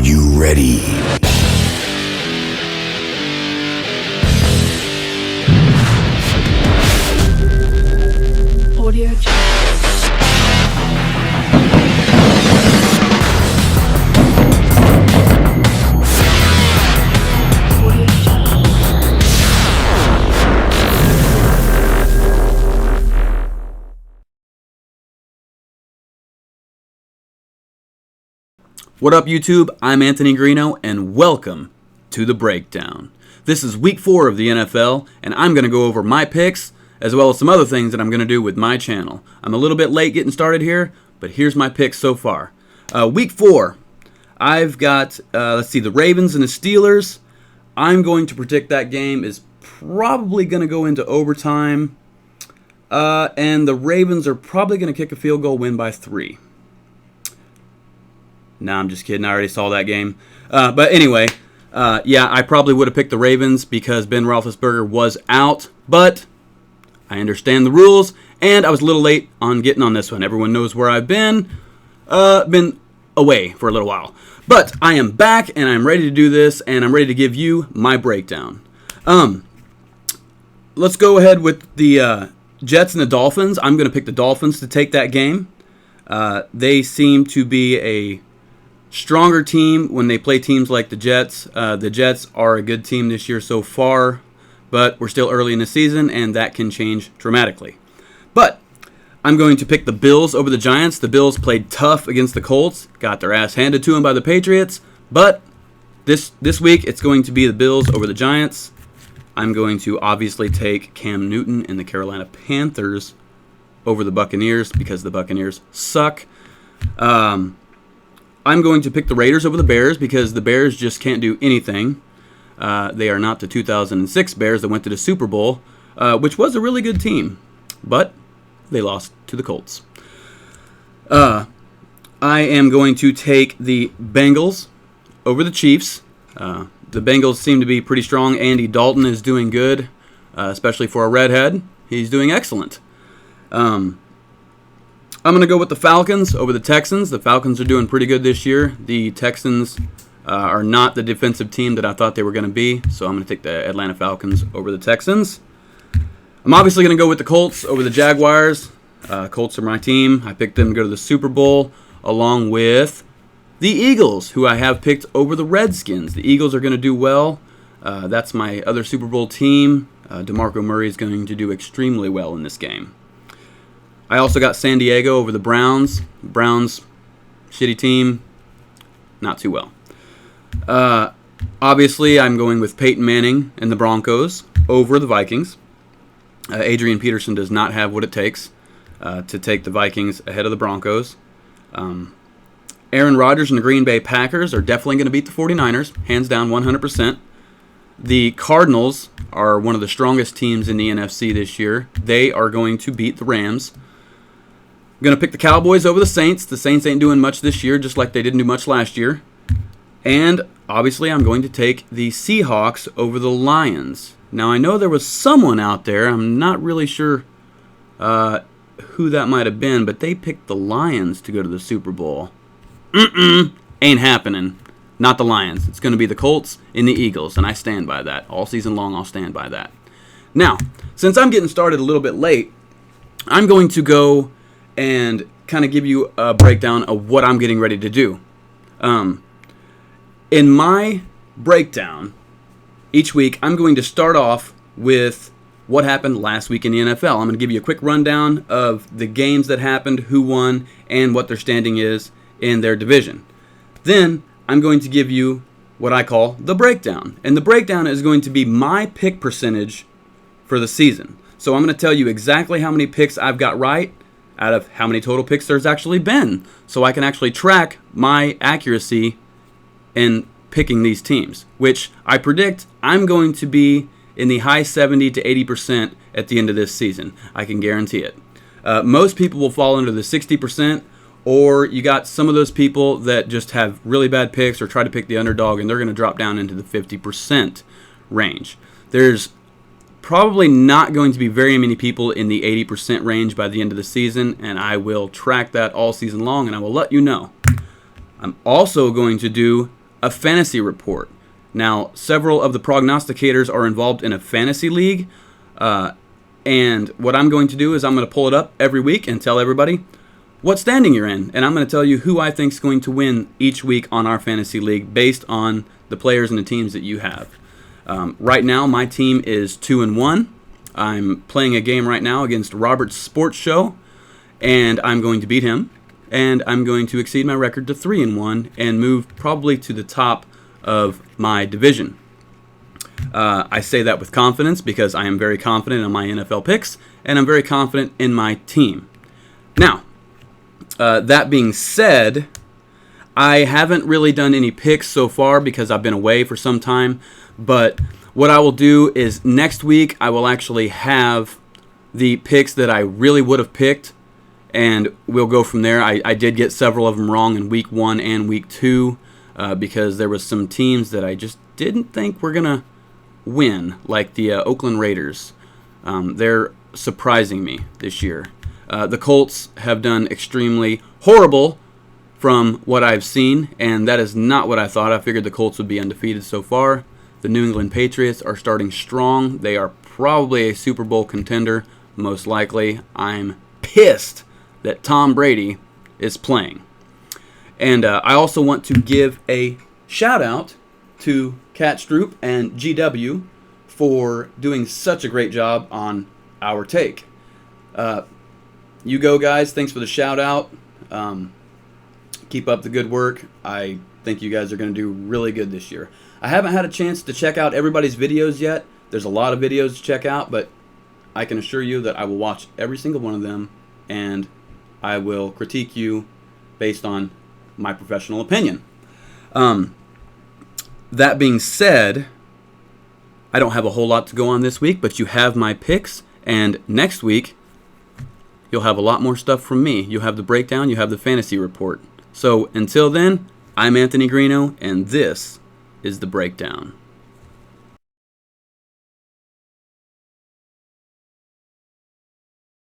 you ready? Audio What up, YouTube? I'm Anthony Greeno, and welcome to The Breakdown. This is week 4 of the NFL, and I'm going to go over my picks, as well as some other things that I'm going to do with my channel. I'm a little bit late getting started here, but here's my picks so far. Week 4, I've got, the Ravens and the Steelers. I'm going to predict that game is probably going to go into overtime, and the Ravens are probably going to kick a field goal, win by 3. Nah, I'm just kidding. I already saw that game. But anyway, I probably would have picked the Ravens because Ben Roethlisberger was out. But I understand the rules, and I was a little late on getting on this one. Everyone knows where I've been. Been away for a little while. But I am back, and I'm ready to do this, and I'm ready to give you my breakdown. Let's go ahead with the Jets and the Dolphins. I'm going to pick the Dolphins to take that game. They seem to be a stronger team when they play teams like the Jets. The Jets are a good team this year so far, but we're still early in the season, and that can change dramatically. But I'm going to pick the Bills over the Giants. The Bills played tough against the Colts, got their ass handed to them by the Patriots, but this week it's going to be the Bills over the Giants. I'm going to obviously take Cam Newton and the Carolina Panthers over the Buccaneers because the Buccaneers suck. I'm going to pick the Raiders over the Bears because the Bears just can't do anything. They are not the 2006 Bears that went to the Super Bowl, which was a really good team, but they lost to the Colts. I am going to take the Bengals over the Chiefs. The Bengals seem to be pretty strong. Andy Dalton is doing good, especially for a redhead. He's doing excellent. I'm going to go with the Falcons over the Texans. The Falcons are doing pretty good this year. The Texans are not the defensive team that I thought they were going to be, so I'm going to take the Atlanta Falcons over the Texans. I'm obviously going to go with the Colts over the Jaguars. Colts are my team. I picked them to go to the Super Bowl, along with the Eagles, who I have picked over the Redskins. The Eagles are going to do well. That's my other Super Bowl team. DeMarco Murray is going to do extremely well in this game. I also got San Diego over the Browns. Browns, shitty team, not too well. Obviously, I'm going with Peyton Manning and the Broncos over the Vikings. Adrian Peterson does not have what it takes to take the Vikings ahead of the Broncos. Aaron Rodgers and the Green Bay Packers are definitely going to beat the 49ers, hands down 100%. The Cardinals are one of the strongest teams in the NFC this year. They are going to beat the Rams. I'm going to pick the Cowboys over the Saints. The Saints ain't doing much this year, just like they didn't do much last year. And obviously, I'm going to take the Seahawks over the Lions. Now, I know there was someone out there, I'm not really sure who that might have been, but they picked the Lions to go to the Super Bowl. Ain't happening. Not the Lions. It's going to be the Colts and the Eagles, and I stand by that. All season long, I'll stand by that. Now, since I'm getting started a little bit late, I'm going to go and kind of give you a breakdown of what I'm getting ready to do. In my breakdown, each week, I'm going to start off with what happened last week in the NFL. I'm going to give you a quick rundown of the games that happened, who won, and what their standing is in their division. Then, I'm going to give you what I call the breakdown. And the breakdown is going to be my pick percentage for the season. So I'm going to tell you exactly how many picks I've got right out of how many total picks there's actually been. So I can actually track my accuracy in picking these teams, which I predict I'm going to be in the high 70 to 80% at the end of this season. I can guarantee it. Most people will fall under the 60%. Or you got some of those people that just have really bad picks or try to pick the underdog, and they're going to drop down into the 50% range. There's probably not going to be very many people in the 80% range by the end of the season, and I will track that all season long, and I will let you know. I'm also going to do a fantasy report. Now, several of the prognosticators are involved in a fantasy league, and what I'm going to do is I'm going to pull it up every week and tell everybody what standing you're in, and I'm going to tell you who I think is going to win each week on our fantasy league based on the players and the teams that you have. Right now, my team is 2-1. I'm playing a game right now against Robert's Sports Show, and I'm going to beat him, and I'm going to exceed my record to 3-1 and move probably to the top of my division. I say that with confidence because I am very confident in my NFL picks, and I'm very confident in my team. Now, that being said, I haven't really done any picks so far because I've been away for some time, but what I will do is next week I will actually have the picks that I really would have picked, and we'll go from there. I did get several of them wrong in week 1 and week 2 because there was some teams that I just didn't think were going to win, like the Oakland Raiders. They're surprising me this year. The Colts have done extremely horrible from what I've seen, and that is not what I thought. I figured the Colts would be undefeated so far. The New England Patriots are starting strong. They are probably a Super Bowl contender, most likely. I'm pissed that Tom Brady is playing. And I also want to give a shout-out to Kat Stroop and GW for doing such a great job on our take. You go, guys. Thanks for the shout-out. Keep up the good work. I think you guys are going to do really good this year. I haven't had a chance to check out everybody's videos yet. There's a lot of videos to check out, but I can assure you that I will watch every single one of them, and I will critique you based on my professional opinion. That being said, I don't have a whole lot to go on this week, but you have my picks, and next week you'll have a lot more stuff from me. You'll have the breakdown, you have the fantasy report. So until then, I'm Anthony Greeno, and this is the breakdown.